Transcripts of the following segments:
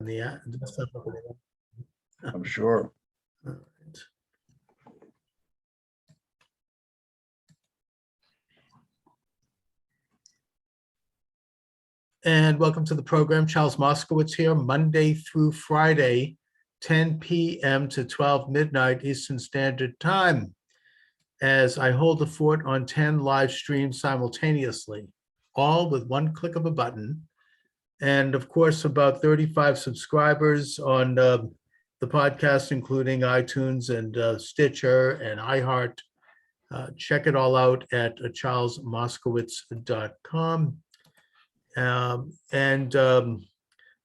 Yeah. I'm sure. All right. And welcome to the program. Charles Moscowitz here, Monday through Friday, 10 p.m. to 12 midnight Eastern Standard Time, as I hold the fort on 10 live streams simultaneously, all with one click of a button. And of course, about 35 subscribers on the podcast, including iTunes and Stitcher and iHeart. Check it all out at charlesmoscowitz.com.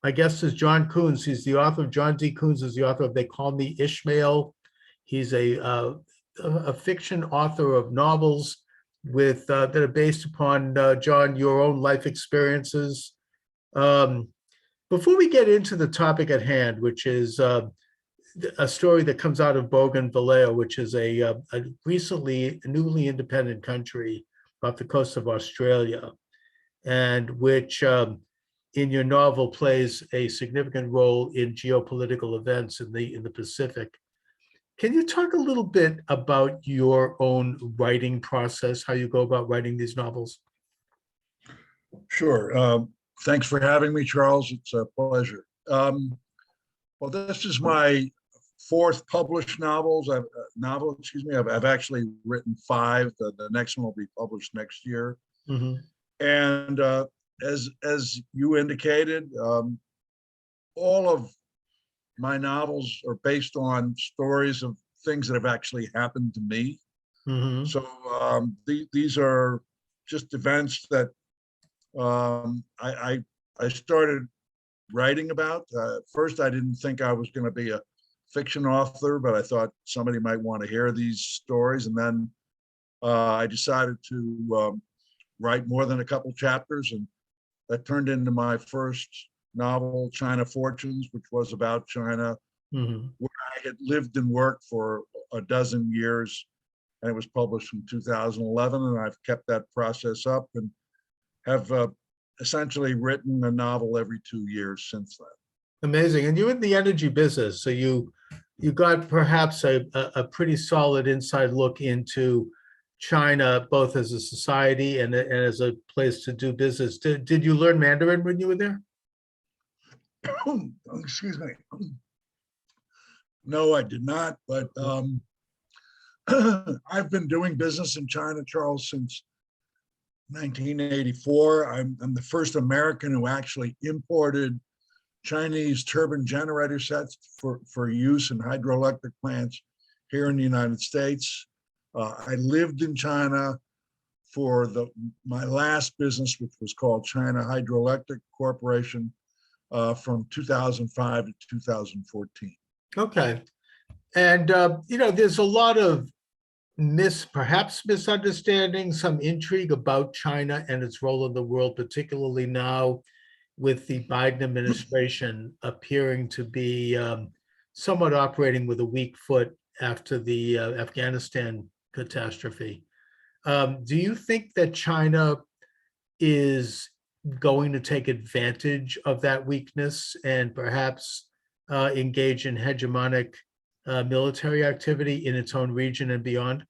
My guest is John Kuhns. He's the author of, John D. Kuhns is the author of They Call Me Ishmael. He's a fiction author of novels that are based upon, John, your own life experiences. Before we get into the topic at hand, which is a story that comes out of Bougainville, which is a recently newly independent country off the coast of Australia, and which in your novel plays a significant role in geopolitical events in the Pacific. Can you talk a little bit about your own writing process, how you go about writing these novels? Sure. Thanks for having me, Charles. It's a pleasure. Well, this is my fourth published novel. I've actually written 5. The next one will be published next year. Mm-hmm. And as you indicated, all of my novels are based on stories of things that have actually happened to me. Mm-hmm. So these are just events that I started writing about. First, I didn't think I was going to be a fiction author, but I thought somebody might want to hear these stories. And then I decided to write more than a couple chapters, and that turned into my first novel, China Fortunes, which was about China, Mm-hmm. where I had lived and worked for a dozen years, and it was published in 2011. And I've kept that process up and have essentially written a novel every 2 years since then. Amazing. And you're in the energy business, so you got perhaps a pretty solid inside look into China, both as a society and as a place to do business. Did you learn Mandarin when you were there? Excuse me. No, I did not. But I've been doing business in China, Charles, since 1984. I'm the first American who actually imported Chinese turbine generator sets for use in hydroelectric plants here in the United States. I lived in China for my last business, which was called China Hydroelectric Corporation, from 2005 to 2014. Okay. And, there's a lot of perhaps misunderstanding, some intrigue about China and its role in the world, particularly now with the Biden administration appearing to be somewhat operating with a weak foot after the Afghanistan catastrophe. Do you think that China is going to take advantage of that weakness and perhaps engage in hegemonic military activity in its own region and beyond?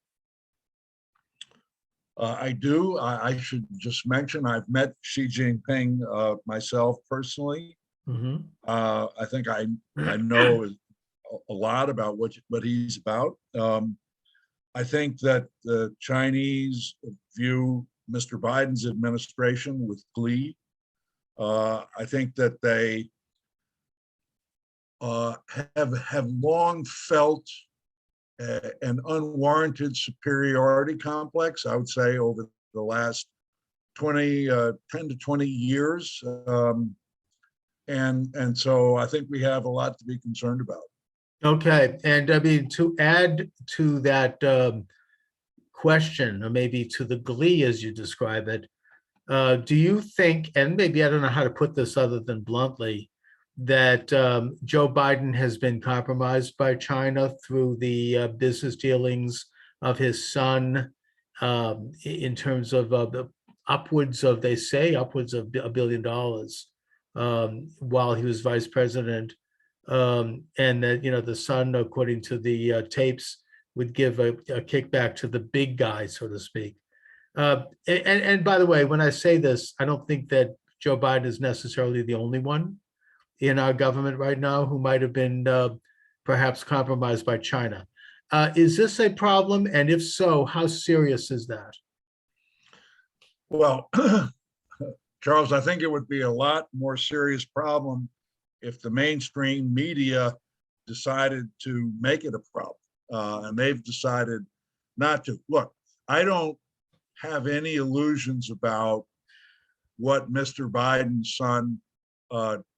I do. I should just mention I've met Xi Jinping myself personally. Mm-hmm. I think I know a lot about what he's about. I think that the Chinese view Mr. Biden's administration with glee. I think that they have long felt an unwarranted superiority complex, I would say, over the last 10 to 20 years. And so I think we have a lot to be concerned about. Okay. And I mean, to add to that question, or maybe to the glee as you describe it, do you think, and maybe I don't know how to put this other than bluntly, that Joe Biden has been compromised by China through the business dealings of his son in terms of upwards of, they say, upwards of $1 billion while he was vice president. And that, the son, according to the tapes, would give a kickback to the big guy, so to speak. And by the way, when I say this, I don't think that Joe Biden is necessarily the only one in our government right now who might have been perhaps compromised by China. Is this a problem? And if so, how serious is that? Well, Charles, I think it would be a lot more serious problem if the mainstream media decided to make it a problem. And they've decided not to. Look, I don't have any illusions about what Mr. Biden's son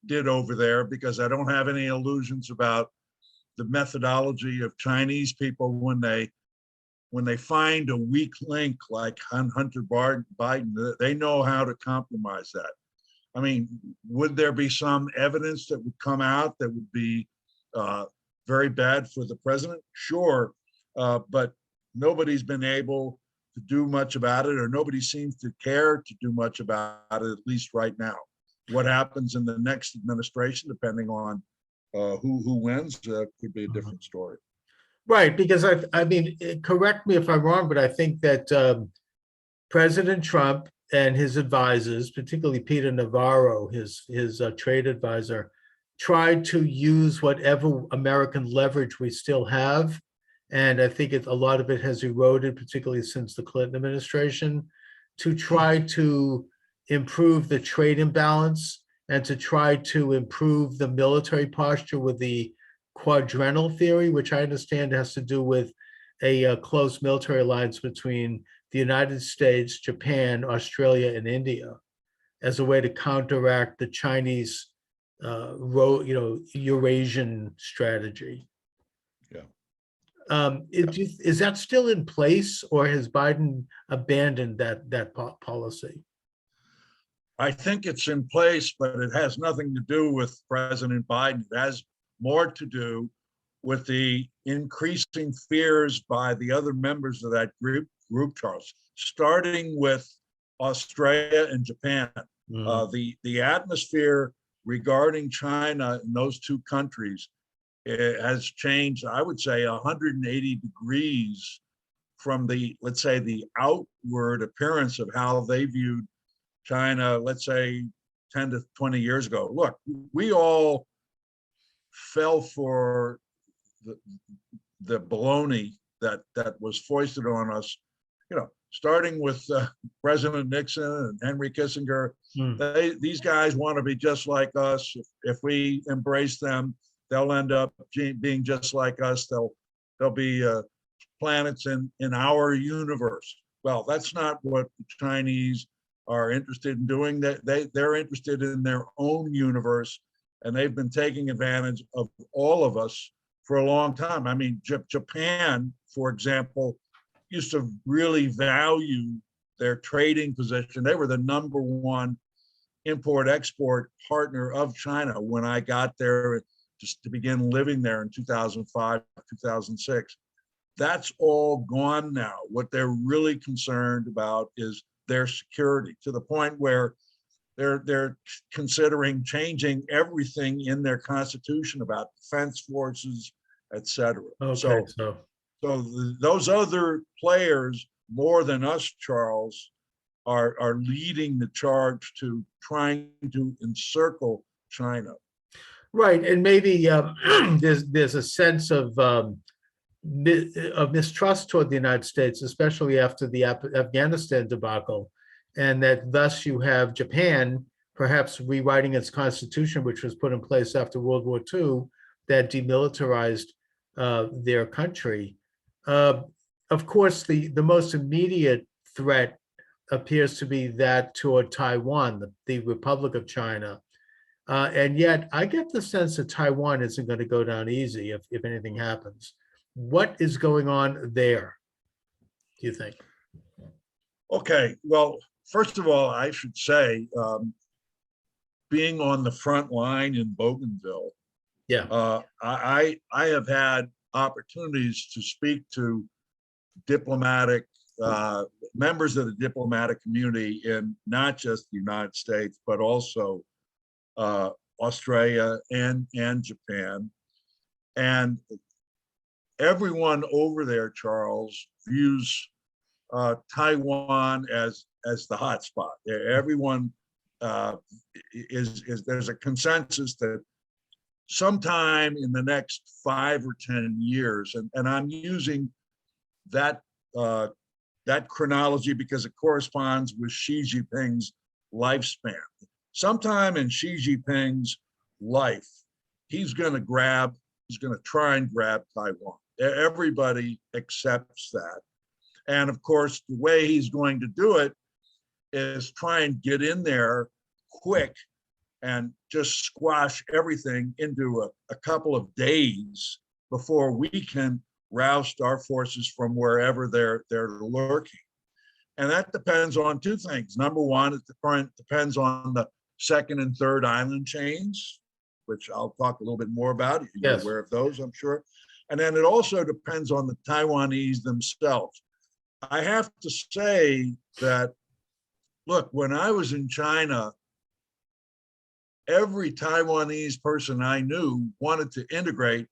did over there, because I don't have any illusions about the methodology of Chinese people when they find a weak link like Hunter Biden. They know how to compromise that. I mean, would there be some evidence that would come out that would be very bad for the president? Sure, but nobody's been able to do much about it, or nobody seems to care to do much about it, at least right now. What happens in the next administration, depending on who wins, could be a different story. Right, because I mean, correct me if I'm wrong, but I think that President Trump and his advisors, particularly Peter Navarro, his trade advisor, tried to use whatever American leverage we still have. And I think a lot of it has eroded, particularly since the Clinton administration, to try to improve the trade imbalance and to try to improve the military posture with the quadrennial theory, which I understand has to do with a close military alliance between the United States, Japan, Australia, and India, as a way to counteract the Chinese, Eurasian strategy. Yeah. Is that still in place, or has Biden abandoned that policy? I think it's in place, but it has nothing to do with President Biden. It has more to do with the increasing fears by the other members of that group, Charles, starting with Australia and Japan. The atmosphere regarding China in those two countries has changed, I would say, 180 degrees from let's say, the outward appearance of how they viewed China, let's say 10 to 20 years ago. Look, we all fell for the baloney that was foisted on us, starting with President Nixon and Henry Kissinger. These guys want to be just like us. If we embrace them, they'll end up being just like us. They'll be planets in our universe. Well, that's not what the Chinese are interested in doing. They're interested in their own universe, and they've been taking advantage of all of us for a long time. I mean, Japan, for example, used to really value their trading position. They were the number one import-export partner of China when I got there just to begin living there in 2005, 2006. That's all gone now. What they're really concerned about is their security, to the point where they're considering changing everything in their constitution about defense forces, et cetera. Okay, so those other players, more than us, Charles, are leading the charge to trying to encircle China. right, and maybe there's a sense of mistrust toward the United States, especially after the Afghanistan debacle, and that thus you have Japan perhaps rewriting its constitution, which was put in place after World War II, that demilitarized their country. Of course, the most immediate threat appears to be that toward Taiwan, the Republic of China. And yet I get the sense that Taiwan isn't going to go down easy if anything happens. What is going on there, do you think? Okay, well, first of all, I should say, being on the front line in Bougainville, I have had opportunities to speak to diplomatic members of the diplomatic community in not just the United States, but also Australia, and Japan. And everyone over there, Charles, views Taiwan as the hot spot. Everyone is there's a consensus that sometime in the next 5 or 10 years, and I'm using that that chronology because it corresponds with Xi Jinping's lifespan. Sometime in Xi Jinping's life, he's going to try and grab Taiwan. Everybody accepts that. And of course, the way he's going to do it is try and get in there quick and just squash everything into a couple of days before we can roust our forces from wherever they're lurking. And that depends on two things. Number one, it depends on the second and third island chains, which I'll talk a little bit more about. You're Yes. aware of those, I'm sure. And then it also depends on the Taiwanese themselves. I have to say that, look, when I was in China, every Taiwanese person I knew wanted to integrate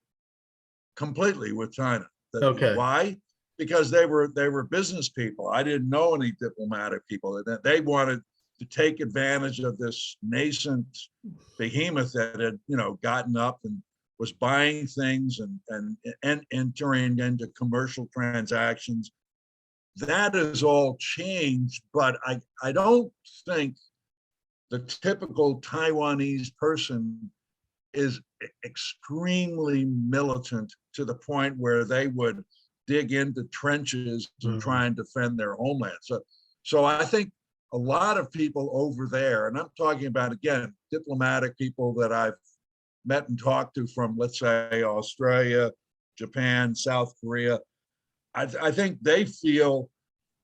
completely with China. Okay. Why? Because they were business people. I didn't know any diplomatic people. They wanted to take advantage of this nascent behemoth that had, gotten up and was buying things and entering into commercial transactions. That has all changed, but I don't think the typical Taiwanese person is extremely militant to the point where they would dig into trenches and try and defend their homeland. So I think a lot of people over there, and I'm talking about, again, diplomatic people that I've met and talked to from, let's say, Australia, Japan, South Korea, I think they feel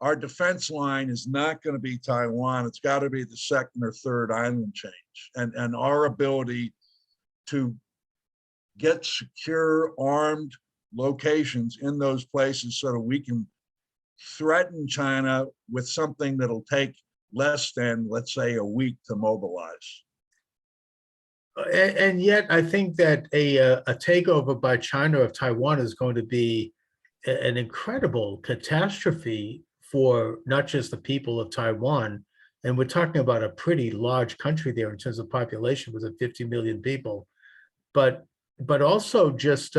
our defense line is not going to be Taiwan. It's got to be the second or third island change. And our ability to get secure armed locations in those places so that we can threaten China with something that'll take less than, let's say, a week to mobilize. And yet, I think that a takeover by China of Taiwan is going to be an incredible catastrophe for not just the people of Taiwan, and we're talking about a pretty large country there in terms of population, with 50 million people, but also just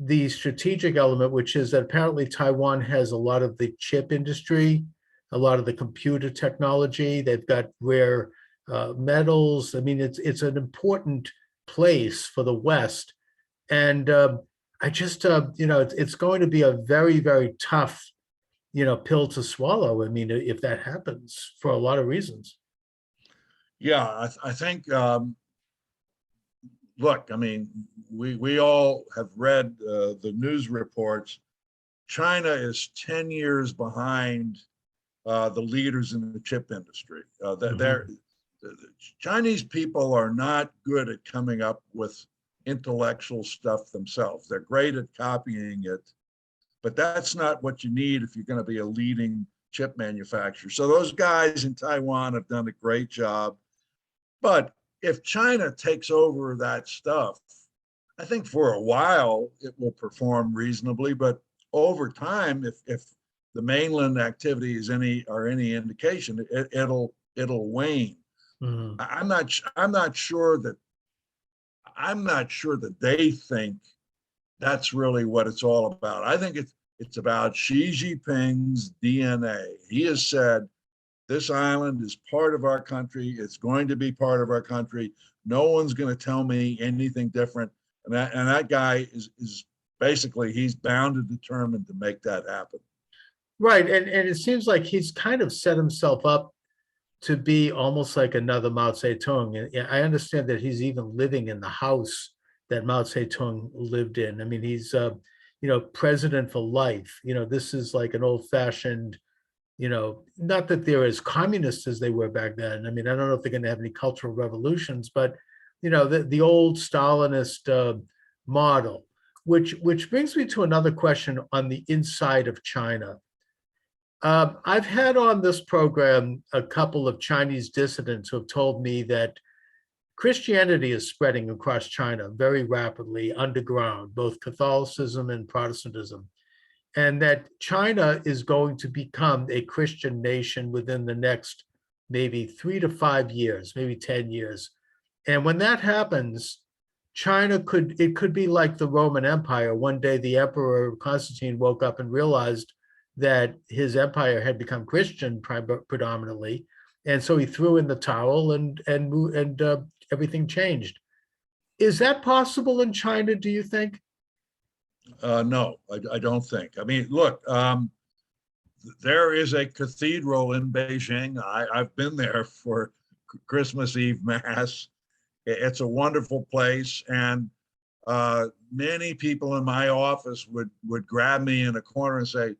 the strategic element, which is that apparently Taiwan has a lot of the chip industry, a lot of the computer technology. They've got rare metals. I mean, it's an important place for the West, and I just it's going to be a very, very tough pill to swallow. I mean, if that happens, for a lot of reasons. Yeah, I think. Look, I mean, we all have read the news reports. China is 10 years behind the leaders in the chip industry. The Chinese people are not good at coming up with intellectual stuff themselves. They're great at copying it, but that's not what you need if you're going to be a leading chip manufacturer. So those guys in Taiwan have done a great job. But if China takes over that stuff, I think for a while it will perform reasonably, but over time, if the mainland activity is any indication, it'll wane. Mhm. I'm not sure that they think that's really what it's all about. I think it's about Xi Jinping's DNA. He has said, this island is part of our country. It's going to be part of our country. No one's going to tell me anything different. And that guy is basically, he's bound and determined to make that happen. Right, and it seems like he's kind of set himself up to be almost like another Mao Zedong. And I understand that he's even living in the house that Mao Zedong lived in. I mean, he's president for life. This is like an old-fashioned, not that they're as communist as they were back then. I mean, I don't know if they're going to have any cultural revolutions, but the old Stalinist model, which brings me to another question on the inside of China. I've had on this program a couple of Chinese dissidents who have told me that Christianity is spreading across China very rapidly underground, both Catholicism and Protestantism, and that China is going to become a Christian nation within the next maybe 3 to 5 years, maybe 10 years. And when that happens, it could be like the Roman Empire. One day the Emperor Constantine woke up and realized that his empire had become Christian predominantly. And so he threw in the towel and everything changed. Is that possible in China, do you think? No, I don't think. I mean, look, there is a cathedral in Beijing. I've been there for Christmas Eve Mass. It's a wonderful place. And many people in my office would grab me in a corner and say,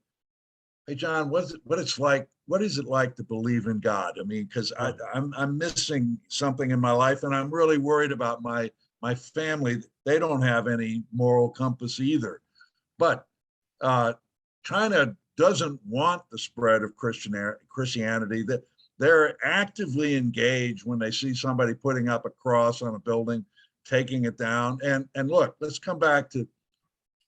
"Hey, John, what is it like to believe in God?" I mean, because I'm missing something in my life, and I'm really worried about my family. They don't have any moral compass either. But China doesn't want the spread of Christianity. That they're actively engaged when they see somebody putting up a cross on a building, taking it down. And look, let's come back to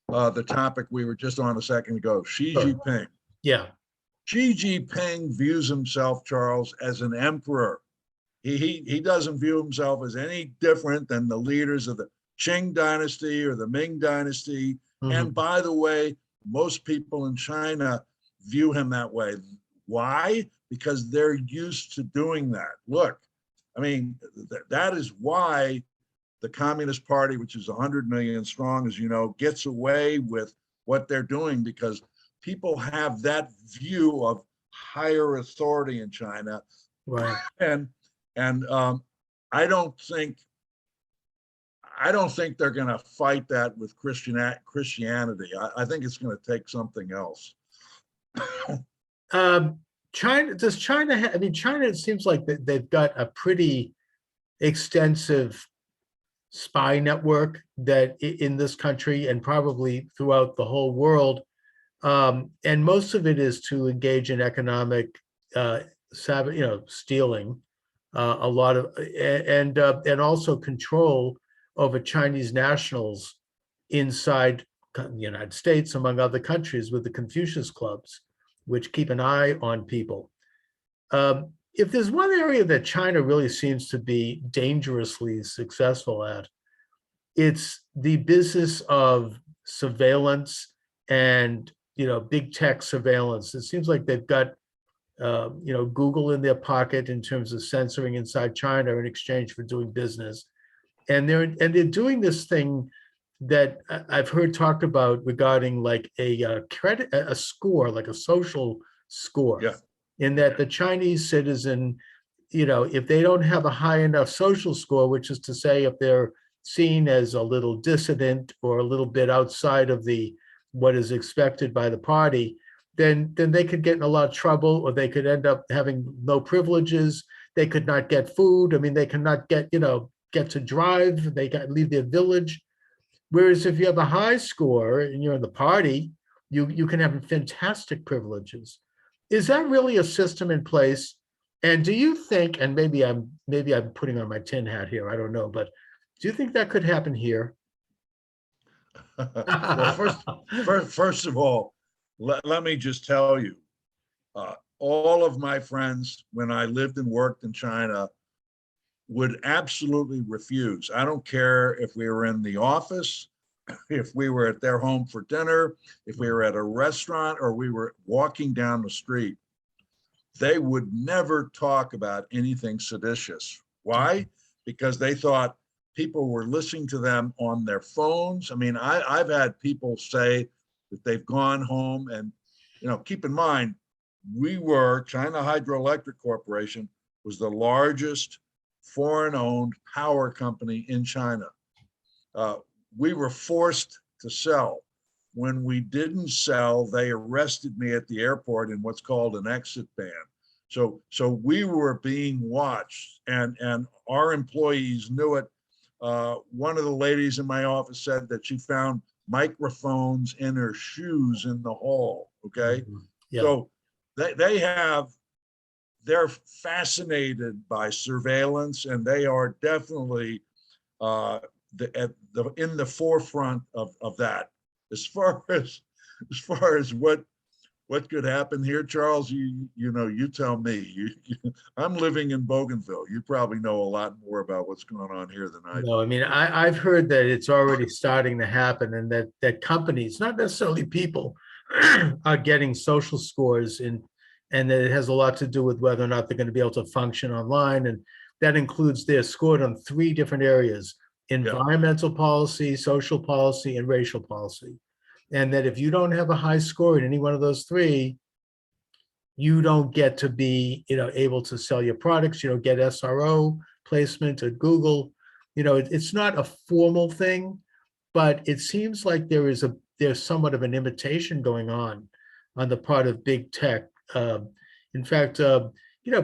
the topic we were just on a second ago, Xi Jinping. Yeah. Xi Jinping views himself, Charles, as an emperor. He doesn't view himself as any different than the leaders of the Qing dynasty or the Ming dynasty. Mm-hmm. And by the way, most people in China view him that way. Why? Because they're used to doing that. Look, I mean, that is why the Communist Party, which is 100 million strong, as you know, gets away with what they're doing, because people have that view of higher authority in China. Right. And I don't think they're going to fight that with Christianity. I think it's going to take something else. China, it seems like they've got a pretty extensive spy network that in this country and probably throughout the whole world. And most of it is to engage in economic stealing, a lot of, and also control over Chinese nationals inside the United States, among other countries, with the Confucius clubs, which keep an eye on people. If there's one area that China really seems to be dangerously successful at, it's the business of surveillance and big tech surveillance. It seems like they've got Google in their pocket in terms of censoring inside China in exchange for doing business. And they're doing this thing that I've heard talked about regarding like a score, like a social score. Yeah. In that the Chinese citizen, if they don't have a high enough social score, which is to say if they're seen as a little dissident or a little bit outside of what is expected by the party, then they could get in a lot of trouble, or they could end up having no privileges. They could not get food. I mean, they cannot get to drive. They got to leave their village. Whereas if you have a high score and you're in the party, you can have fantastic privileges. Is that really a system in place? And do you think, and maybe I'm putting on my tin hat here, I don't know, but do you think that could happen here? Well, first of all, let me just tell you, all of my friends, when I lived and worked in China, would absolutely refuse. I don't care if we were in the office, if we were at their home for dinner, if we were at a restaurant, or we were walking down the street. They would never talk about anything seditious. Why? Because they thought people were listening to them on their phones. I mean, I've had people say that they've gone home and, keep in mind, China Hydroelectric Corporation was the largest foreign-owned power company in China. We were forced to sell. When we didn't sell, they arrested me at the airport in what's called an exit ban. So we were being watched, and our employees knew it. One of the ladies in my office said that she found microphones in her shoes in the hall. Okay. Mm-hmm. Yeah. So they have they're fascinated by surveillance, and they are definitely in the forefront of that. As far as what could happen here, Charles, you tell me. I'm living in Bougainville. You probably know a lot more about what's going on here than I do. No, I mean, I've heard that it's already starting to happen, and that companies, not necessarily people, are getting social scores, and that it has a lot to do with whether or not they're going to be able to function online. And that includes they're scored on 3 different areas: environmental policy, social policy, and racial policy. And that if you don't have a high score in any one of those 3, you don't get to be, able to sell your products. You don't get SRO placement at Google. It's not a formal thing, but it seems like there's somewhat of an imitation going on the part of big tech. In fact,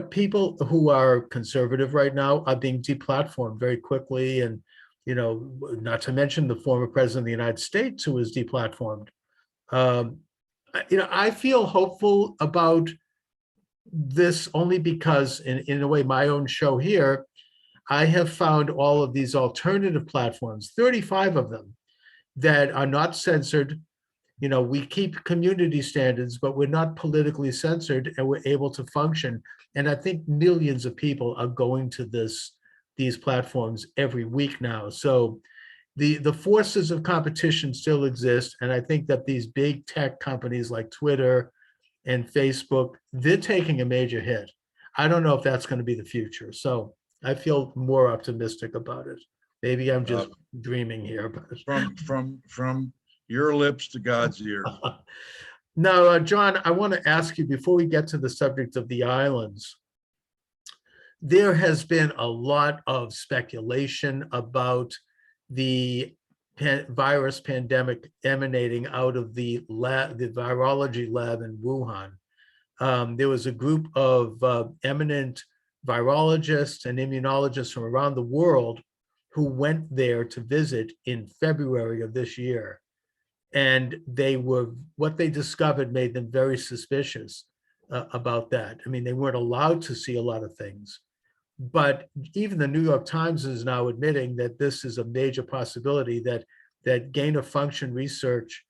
people who are conservative right now are being deplatformed very quickly, and not to mention the former president of the United States who was deplatformed. I feel hopeful about this only because, in a way, my own show here, I have found all of these alternative platforms, 35 of them, that are not censored. We keep community standards, but we're not politically censored, and we're able to function. And I think millions of people are going to these platforms every week now. So the forces of competition still exist. And I think that these big tech companies like Twitter and Facebook, they're taking a major hit. I don't know if that's going to be the future. So I feel more optimistic about it. Maybe I'm just dreaming here. But from your lips to God's ears. Now, John, I want to ask you, before we get to the subject of the islands, there has been a lot of speculation about the virus pandemic emanating out of the virology lab in Wuhan. There was a group of eminent virologists and immunologists from around the world who went there to visit in February of this year. And what they discovered made them very suspicious about that. I mean, they weren't allowed to see a lot of things. But even the New York Times is now admitting that this is a major possibility, that gain of function research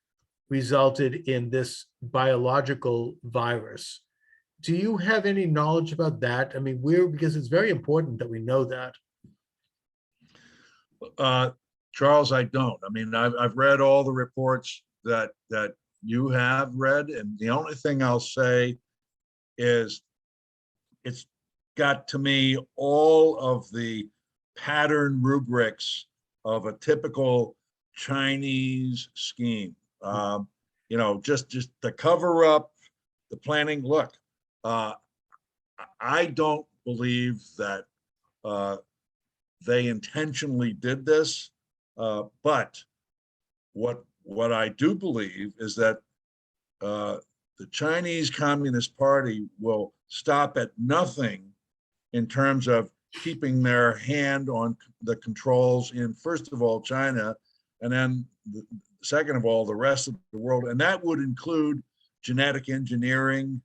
resulted in this biological virus. Do you have any knowledge about that? I mean, because it's very important that we know that. Charles, I don't. I mean, I've read all the reports that you have read, and the only thing I'll say is it's got, to me, all of the pattern rubrics of a typical Chinese scheme. Just the cover up, the planning. Look, I don't believe that they intentionally did this, but what I do believe is that the Chinese Communist Party will stop at nothing in terms of keeping their hand on the controls in, first of all, China, and then second of all, the rest of the world. And that would include genetic engineering.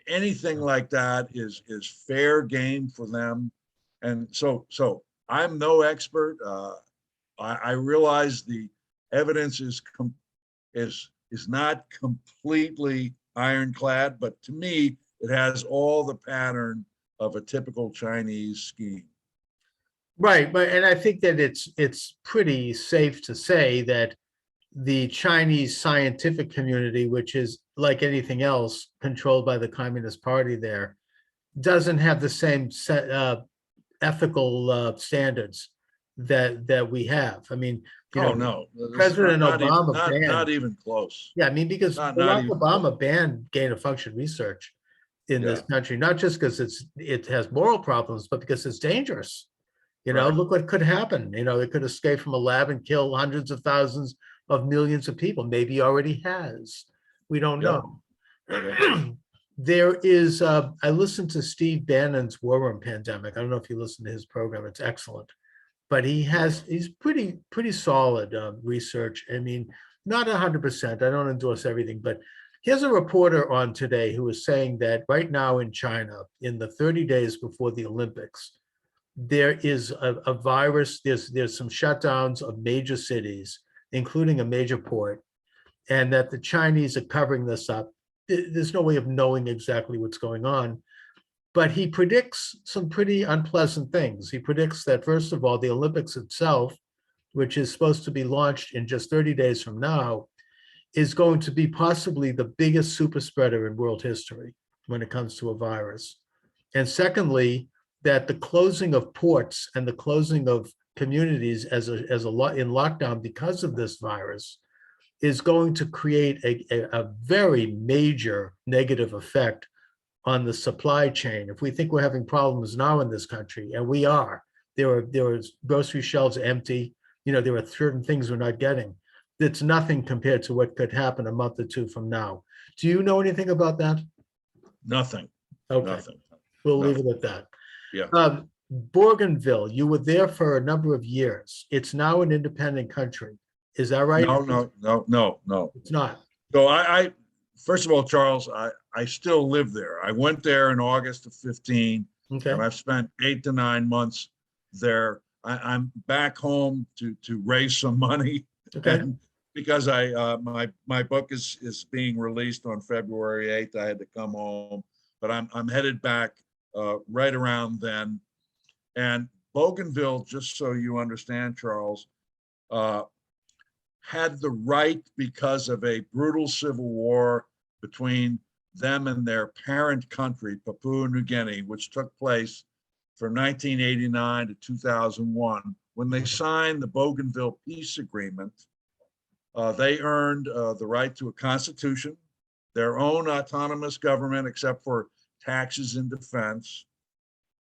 Anything like that is fair game for them. And so I'm no expert. I realize the evidence is not completely ironclad, but to me, it has all the pattern of a typical Chinese scheme. Right, and I think that it's pretty safe to say that the Chinese scientific community, which is like anything else controlled by the Communist Party there, doesn't have the same ethical standards that we have. I mean, no, President Obama banned, not even close. Yeah, I mean, because Barack Obama banned gain of function research in this country, not just because it has moral problems, but because it's dangerous. Look what could happen. It could escape from a lab and kill hundreds of thousands of millions of people. Maybe already has. We don't know. There is, I listened to Steve Bannon's War Room Pandemic. I don't know if you listen to his program. It's excellent. But he's pretty solid research. I mean, not 100%. I don't endorse everything, but Here's a reporter on today who is saying that right now in China, in the 30 days before the Olympics, there is a virus. There's some shutdowns of major cities, including a major port, and that the Chinese are covering this up. There's no way of knowing exactly what's going on, but he predicts some pretty unpleasant things. He predicts that, first of all, the Olympics itself, which is supposed to be launched in just 30 days from now, is going to be possibly the biggest super spreader in world history when it comes to a virus. And secondly, that the closing of ports and the closing of communities as a lot in lockdown because of this virus is going to create a very major negative effect on the supply chain. If we think we're having problems now in this country, and we are, there are grocery shelves empty, there are certain things we're not getting. It's nothing compared to what could happen a month or two from now. Do you know anything about that? Nothing. Okay. Nothing. We'll leave it at that. Yeah. Bougainville, you were there for a number of years. It's now an independent country. Is that right? No. It's not. So I first of all, Charles, I still live there. I went there in August of 15, Okay. and I've spent 8 to 9 months there. I'm back home to raise some money. Okay. And because my book is being released on February 8th, I had to come home, but I'm headed back right around then. And Bougainville, just so you understand, Charles, had the right, because of a brutal civil war between them and their parent country, Papua New Guinea, which took place from 1989 to 2001. When they signed the Bougainville Peace Agreement, they earned the right to a constitution, their own autonomous government, except for taxes and defense,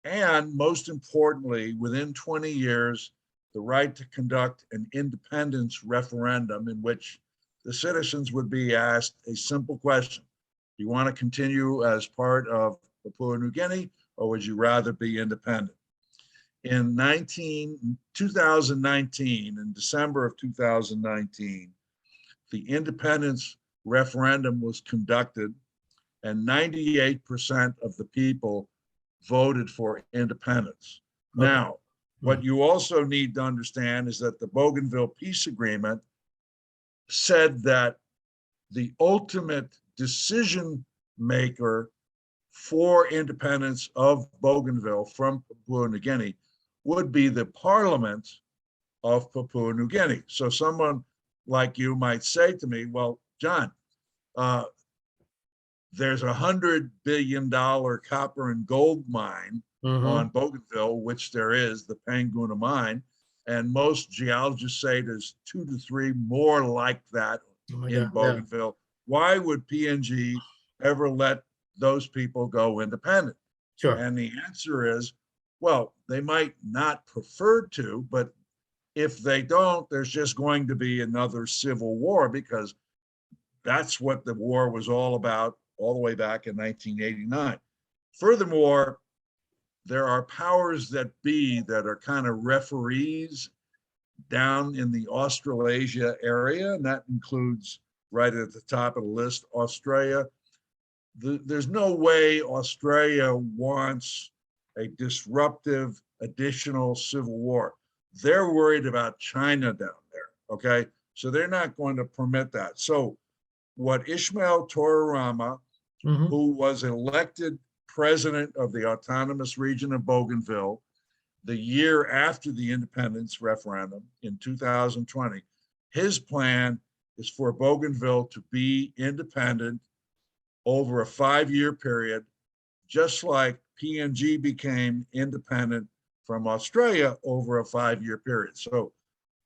and most importantly, within 20 years, the right to conduct an independence referendum in which the citizens would be asked a simple question. Do you want to continue as part of Papua New Guinea, or would you rather be independent? In 2019, in December of 2019, the independence referendum was conducted, and 98% of the people voted for independence. Okay. Now, what you also need to understand is that the Bougainville Peace Agreement said that the ultimate decision maker for independence of Bougainville from Papua New Guinea would be the parliament of Papua New Guinea. So someone like you might say to me, well, John, there's $100 billion copper and gold mine on Bougainville, which there is, the Panguna mine, and most geologists say there's 2 to 3 more like that in Bougainville. Yeah. Why would PNG ever let those people go independent? Sure. And the answer is, well, they might not prefer to, but if they don't, there's just going to be another civil war, because that's what the war was all about all the way back in 1989. Furthermore, there are powers that be that are kind of referees down in the Australasia area, and that includes, right at the top of the list, Australia. There's no way Australia wants a disruptive additional civil war. They're worried about China down there, okay? So they're not going to permit that. So what Ishmael Tororama, who was elected president of the autonomous region of Bougainville the year after the independence referendum in 2020, his plan is for Bougainville to be independent over a 5-year period, just like PNG became independent from Australia over a 5-year period. So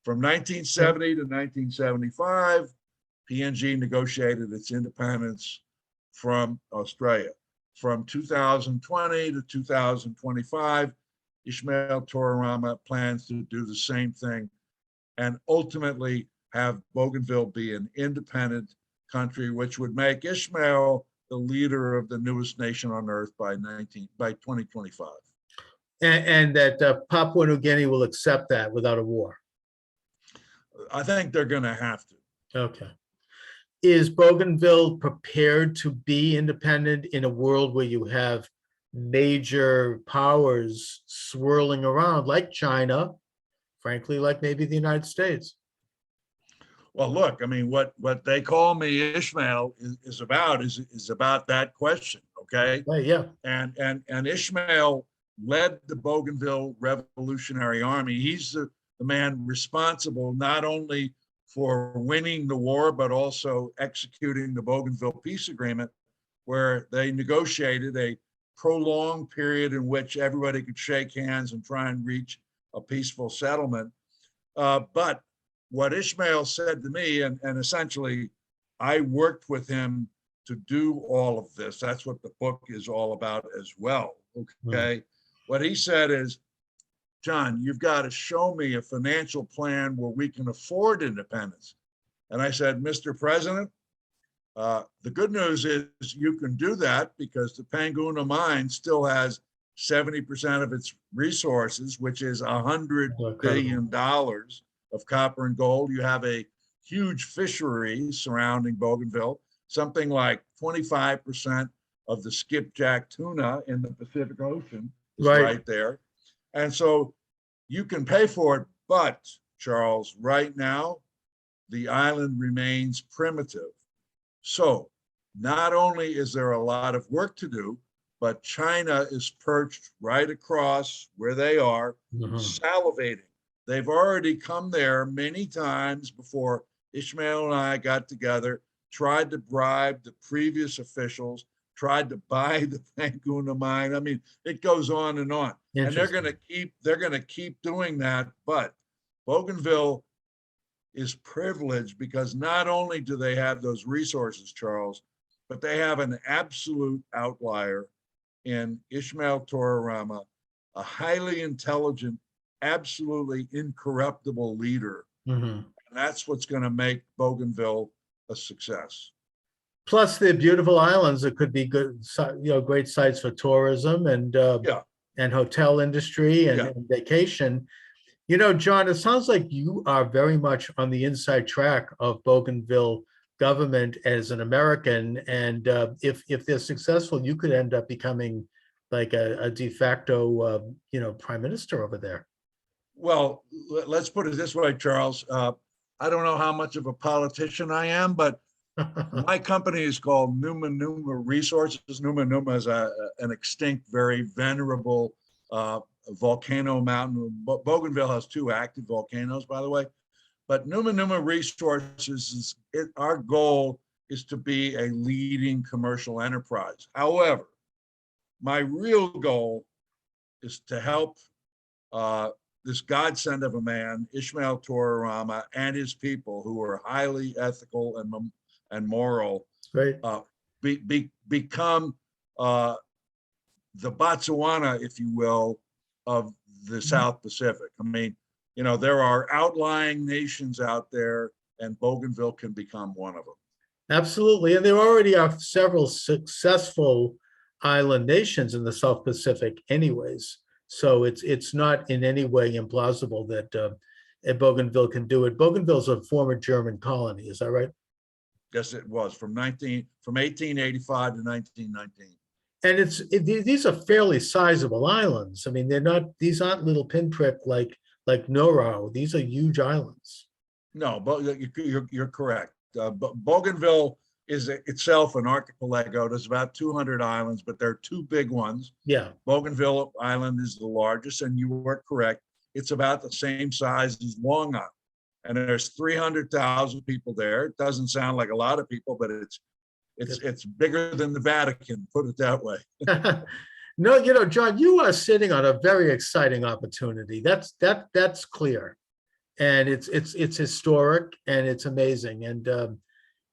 from 1970 to 1975, PNG negotiated its independence from Australia. From 2020 to 2025, Ishmael Tororama plans to do the same thing and ultimately have Bougainville be an independent country, which would make Ishmael the leader of the newest nation on earth by 2025. And that Papua New Guinea will accept that without a war. I think they're going to have to. Okay. Is Bougainville prepared to be independent in a world where you have major powers swirling around, like China, frankly, like maybe the United States? Well, look, I mean, what They Call Me Ishmael is about that question, okay? Right, yeah. And Ishmael led the Bougainville Revolutionary Army. He's the man responsible not only for winning the war, but also executing the Bougainville Peace Agreement, where they negotiated a prolonged period in which everybody could shake hands and try and reach a peaceful settlement. But what Ishmael said to me, and essentially, I worked with him to do all of this. That's what the book is all about as well. Okay. What he said is, John, you've got to show me a financial plan where we can afford independence. And I said, Mr. President, the good news is you can do that because the Panguna mine still has 70% of its resources, which is $100 billion of copper and gold. You have a huge fishery surrounding Bougainville, something like 25% of the skipjack tuna in the Pacific Ocean is right there. And so you can pay for it, but Charles, right now, the island remains primitive. So not only is there a lot of work to do, but China is perched right across where they are, salivating. They've already come there many times before Ishmael and I got together, tried to bribe the previous officials, tried to buy the Panguna mine. I mean, it goes on. And they're going to keep doing that. But Bougainville is privileged because not only do they have those resources, Charles, but they have an absolute outlier in Ishmael Tororama, a highly intelligent, absolutely incorruptible leader. And that's what's going to make Bougainville a success. Plus, they're beautiful islands that could be good, great sites for tourism and hotel industry and vacation. You know, John, it sounds like you are very much on the inside track of Bougainville government as an American. And if they're successful, you could end up becoming like a de facto, prime minister over there. Well, let's put it this way, Charles. I don't know how much of a politician I am, but my company is called Numa Numa Resources. Numa Numa is an extinct, very venerable volcano mountain. Bougainville has 2 active volcanoes, by the way. But Numa Numa Resources, our goal is to be a leading commercial enterprise. However, my real goal is to help this godsend of a man, Ishmael Tororama, and his people who are highly ethical and moral, become the Botswana, if you will, of the South Pacific. I mean, there are outlying nations out there, and Bougainville can become one of them. Absolutely. And there already are several successful island nations in the South Pacific anyways. So it's not in any way implausible that Bougainville can do it. Bougainville's a former German colony, is that right? Yes, it was from 1885 to 1919. And these are fairly sizable islands. I mean, these aren't little pinprick like Nauru. These are huge islands. No, but you're correct. Bougainville is itself an archipelago. There's about 200 islands, but there are 2 big ones. Yeah. Bougainville Island is the largest, and you are correct. It's about the same size as Long Island. And there's 300,000 people there. It doesn't sound like a lot of people, but it's bigger than the Vatican, put it that way. No, John, you are sitting on a very exciting opportunity. That's clear. And it's historic and it's amazing. And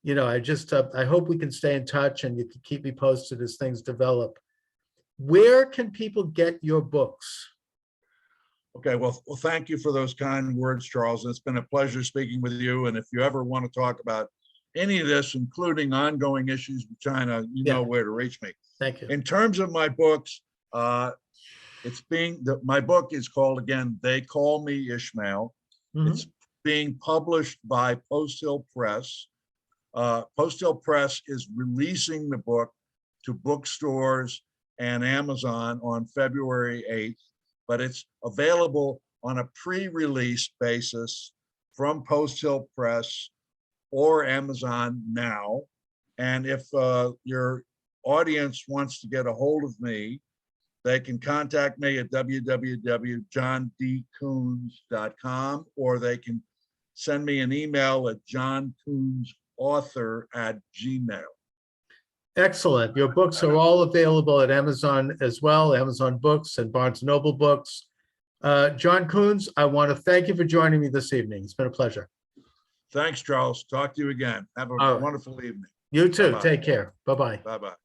I hope we can stay in touch and you can keep me posted as things develop. Where can people get your books? Okay, well, thank you for those kind words, Charles. It's been a pleasure speaking with you. And if you ever want to talk about any of this, including ongoing issues with China, you know where to reach me. Thank you. In terms of my books, my book is called, again, They Call Me Ishmael. It's being published by Post Hill Press. Post Hill Press is releasing the book to bookstores and Amazon on February 8th, but it's available on a pre-release basis from Post Hill Press or Amazon now. And if your audience wants to get a hold of me, they can contact me at www.johndkuhns.com, or they can send me an email at johnkuhnsauthor@gmail.com. Excellent. Your books are all available at Amazon as well, Amazon Books and Barnes & Noble Books. John Kuhns, I want to thank you for joining me this evening. It's been a pleasure. Thanks, Charles. Talk to you again. Have a All right. wonderful evening. You too. Bye-bye. Take care. Bye-bye. Bye-bye.